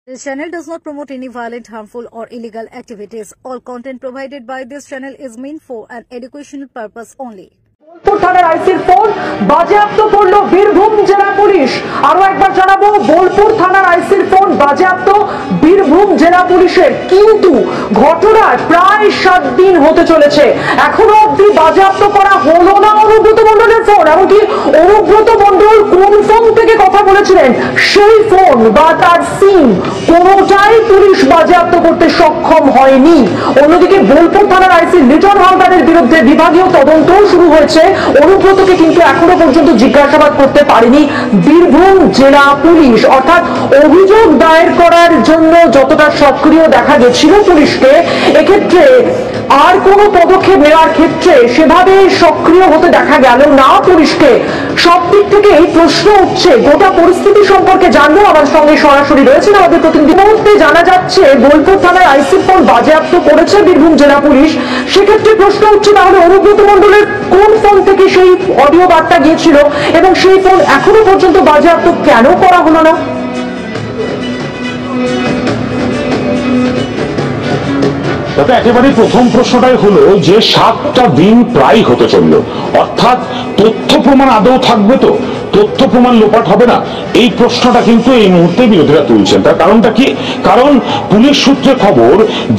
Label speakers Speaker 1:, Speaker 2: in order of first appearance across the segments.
Speaker 1: This channel does not promote any violent, harmful, or illegal activities. All content provided by this channel is meant for an educational purpose only.
Speaker 2: থানার আইসির phone বাজেয়াপ্ত করলো বীরভূম জেলা police. আরো একবার জানাবো, বোলপুর থানার আইসির ফোন বাজেয়াপ্ত বীরভূম জেলা পুলিশের। কিন্তু ঘটনার প্রায় 7 দিন হতে চলেছে, এখনো অব্দি বাজেয়াপ্ত করা হলো না অনুব্রত মণ্ডলের ফোন। এমনকি অনুব্রত মণ্ডল কোন ফোন থেকে কথা বলেছিলেন সেই ফোন বা তার সিম কোনোটাই পুলিশ বাজেয়াপ্ত করতে সক্ষম হয়নি। অন্যদিকে বোলপুর থানার আইসি লিটন হালদারের বিরুদ্ধে বিভাগীয় তদন্ত শুরু হয়েছে। অনুব্রতকে কিন্তু এখনো পর্যন্ত জিজ্ঞাসাবাদ করতে পারেনি বীরভূম জেলা পুলিশ। অর্থাৎ অভিযোগ দায়ের করার জন্য যতটা সক্রিয় দেখা গেছিল পুলিশকে, এক্ষেত্রে আর কোনো পদক্ষেপ নেওয়ার ক্ষেত্রে সেভাবে সক্রিয় হতে দেখা গেল না পুলিশকে। সব দিক থেকে এই প্রশ্ন উঠছে, গোটা পরিস্থিতি সম্পর্কে জানবো। আমার সঙ্গে সরাসরি রয়েছেন আমাদের প্রতিনিধি। মুহূর্তে জানা যাচ্ছে বোলপুর থানার আইসি ফোন বাজেয়াপ্ত করেছে বীরভূম জেলা পুলিশ। সেক্ষেত্রে প্রশ্ন উঠছে, তাহলে অনুব্রত মণ্ডলের কোন ফোন থেকে সেই অডিও বার্তা গিয়েছিল এবং সেই ফোন এখনো পর্যন্ত বাজেয়াপ্ত কেন করা হলো না?
Speaker 3: তাতে একেবারে প্রথম প্রশ্নটাই হলো যে 7টা দিন প্রায় হতে চলল, অর্থাৎ তথ্য প্রমাণ আদৌ থাকবে তো, তথ্য প্রমাণ লোপাট হবে না, এই প্রশ্নটা কিন্তু এই মুহূর্তে বিরোধীরা তুলছেন। তার কারণটা কি? কারণ পুলিশ সূত্রে খবর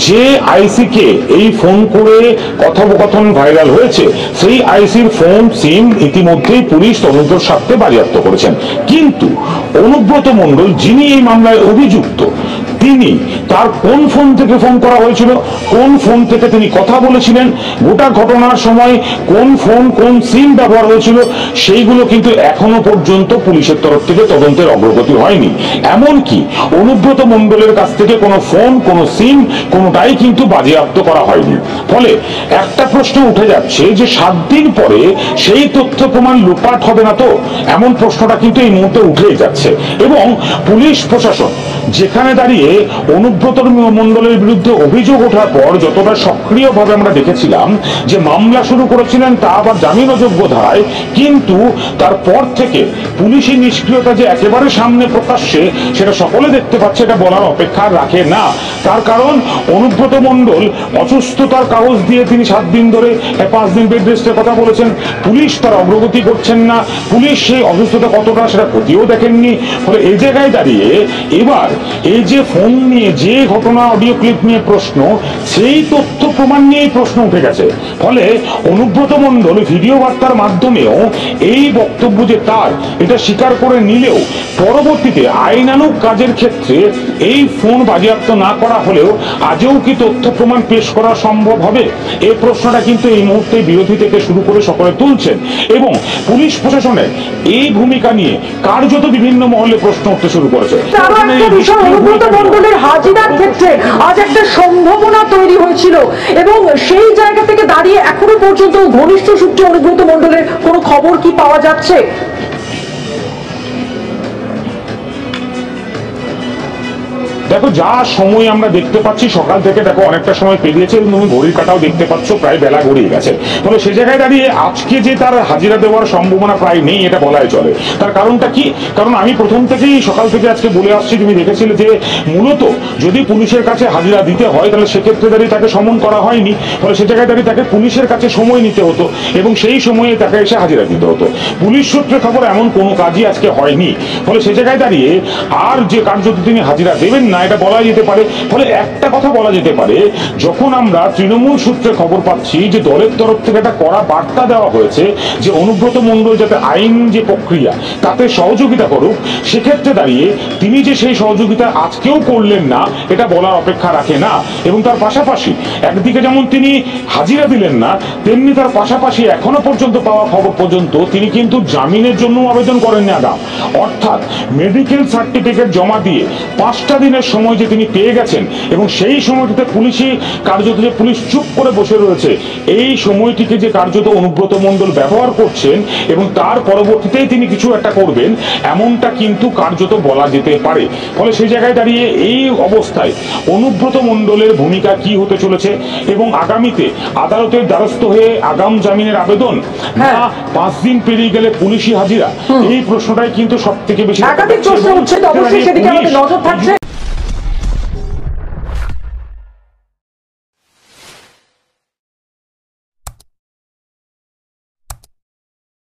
Speaker 3: যে আইসি কে এই ফোন করে কথোপকথন ভাইরাল হয়েছে, সেই আইসির ফোন সিম ইতিমধ্যেই পুলিশ তদন্তের স্বার্থে বাজেয়াপ্ত করেছেন। কিন্তু অনুব্রত মণ্ডল যিনি এই মামলায় অভিযুক্ত, তিনি তার কোন ফোন থেকে ফোন করা হয়েছিল, কোন ফোন থেকে তিনি কথা বলেছিলেন, গোটা ঘটনার সময় কোন ফোন কোন সিম ব্যবহার হয়েছিল, সেইগুলো কিন্তু এখনো পর্যন্ত পুলিশের তরফ থেকে তদন্তের অগ্রগতি হয়নি। এমনকি অনুব্রত মণ্ডলের কাছ থেকে কোনো ফোন কোনো সিম কোনোটাই কিন্তু বাজেয়াপ্ত করা হয়নি। ফলে একটা প্রশ্ন উঠে যাচ্ছে যে 7 দিন পরে সেই তথ্য প্রমাণ লোপাট হবে না তো, এমন প্রশ্নটা কিন্তু এই মুহূর্তে উঠেই যাচ্ছে। এবং পুলিশ প্রশাসন যেখানে দাঁড়িয়ে অনুব্রত মণ্ডলের বিরুদ্ধে অভিযোগ ওঠার পর যতটা সক্রিয়ভাবে আমরা দেখেছিলাম যে মামলা শুরু করেছিলেন, তা আবার জামিন অযোগ্য ধারায়, কিন্তু তারপর থেকে পুলিশি নিষ্ক্রিয়তা যে একেবারে সামনে প্রকাশ্যে সেটা সকলে দেখতে পাচ্ছে, এটা বলার অপেক্ষা রাখে না। তার কারণ অনুব্রত মণ্ডল অসুস্থতার কাগজ দিয়ে তিনি 7 দিন ধরে 5 দিন বেড রেস্টের কথা বলেছেন, পুলিশ তার অগ্রগতি করছেন না, পুলিশ সেই অসুস্থতা কতটা সেটা খতিয়েও দেখেননি। ফলে এই জায়গায় দাঁড়িয়ে এবার এই যে ফোন নিয়ে যে ঘটনা অডিও ক্লিপ নিয়ে প্রশ্ন, সেই তথ্য প্রমাণ নিয়েই প্রশ্ন উঠে গেছে। ফলে অনুব্রত মণ্ডল ভিডিও বার্তার মাধ্যমেও এই বক্তব্য যে তার, এটা স্বীকার করে নিলেও পরবর্তীতে আইনানুগ কাজের ক্ষেত্রে এই ফোন বাজেয়াপ্ত না করা হলেও আজও কি তথ্য প্রমাণ পেশ করা সম্ভব হবে, এই প্রশ্নটা কিন্তু এই মুহূর্তে বিরোধী থেকে শুরু করে সকলে তুলছেন। এবং পুলিশ প্রশাসনের এই ভূমিকা নিয়ে কার্যত বিভিন্ন মহলে প্রশ্ন উঠতে শুরু করেছে।
Speaker 2: অনুব্রত মণ্ডলের হাজিরার ক্ষেত্রে আজ একটা সম্ভাবনা তৈরি হয়েছিল এবং সেই জায়গা থেকে দাঁড়িয়ে এখনো পর্যন্ত ঘনিষ্ঠ সূত্রে অনুব্রত মণ্ডলের কোনো খবর কি পাওয়া যাচ্ছে?
Speaker 3: দেখো, যা সময় আমরা দেখতে পাচ্ছি সকাল থেকে, দেখো অনেকটা সময় পেরিয়েছে এবং তুমি ঘড়ির কাটাও দেখতে পাচ্ছ, প্রায় বেলা গড়িয়ে গেছে। তবে সে জায়গায় দাঁড়িয়ে আজকে যে তার হাজিরা দেওয়ার সম্ভাবনা প্রায় নেই, এটা বলাই চলে। তার কারণটা কি? কারণ আমি প্রথম থেকেই সকাল থেকে আজকে বলে আসছি, তুমি দেখেছিলে যে মূলত যদি পুলিশের কাছে হাজিরা দিতে হয় তাহলে সেক্ষেত্রে দাঁড়িয়ে তাকে সমন করা হয়নি। ফলে সে জায়গায় দাঁড়িয়ে তাকে পুলিশের কাছে সময় নিতে হতো এবং সেই সময়ে তাকে এসে হাজিরা দিতে হতো। পুলিশ সূত্রে খবর এমন কোনো কাজই আজকে হয়নি। ফলে সে জায়গায় দাঁড়িয়ে আর যে কার্যত তিনি হাজিরা দেবেন না, এটা বলা যেতে পারে। ফলে একটা কথা বলা যেতে পারে, যখন আমরা তৃণমূল সূত্রে খবর পাচ্ছি যে দলের তরফ থেকে একটা কড়া বার্তা দেওয়া হয়েছে যে অনুব্রত মণ্ডল যাতে আইন যে প্রক্রিয়া তাতে সহযোগিতা করুক, সেক্ষেত্রে দাঁড়িয়ে তিনি যে সেই সহযোগিতা আজকেও করলেন না, এটা বলার অপেক্ষা রাখে না। এবং তার পাশাপাশি একদিকে যেমন তিনি হাজিরা দিলেন না, তেমনি তার পাশাপাশি এখনো পর্যন্ত পাওয়া খবর পর্যন্ত তিনি কিন্তু জামিনের জন্য আবেদন করেননি আগাম। অর্থাৎ মেডিকেল সার্টিফিকেট জমা দিয়ে 5টা দিনের সময় যে তিনি পেয়ে গেছেন এবং সেই সময়টিতে পুলিশি কার্যত যে পুলিশ চুপ করে বসে রয়েছে, এই সময়টিকে যে কার্যত অনুব্রত মণ্ডল ব্যবহার করছেন এবং তার পরবর্তীতেই তিনি কিছু একটা করবেন, এমনটা কিন্তু কার্যত বলা যেতে পারে। ফলে সেই জায়গায় দাঁড়িয়ে এই অবস্থায় অনুব্রত মণ্ডলের ভূমিকা কি হতে চলেছে এবং আগামীতে আদালতের দ্বারস্থ হয়ে আগাম জামিনের আবেদন না 5 দিন পেরিয়ে গেলে পুলিশি হাজিরা, এই প্রশ্নটাই কিন্তু সব থেকে বেশি
Speaker 2: একাধিক প্রশ্ন উঠছে। অবশ্যই সেদিকে আমাদের নজর থাকছে।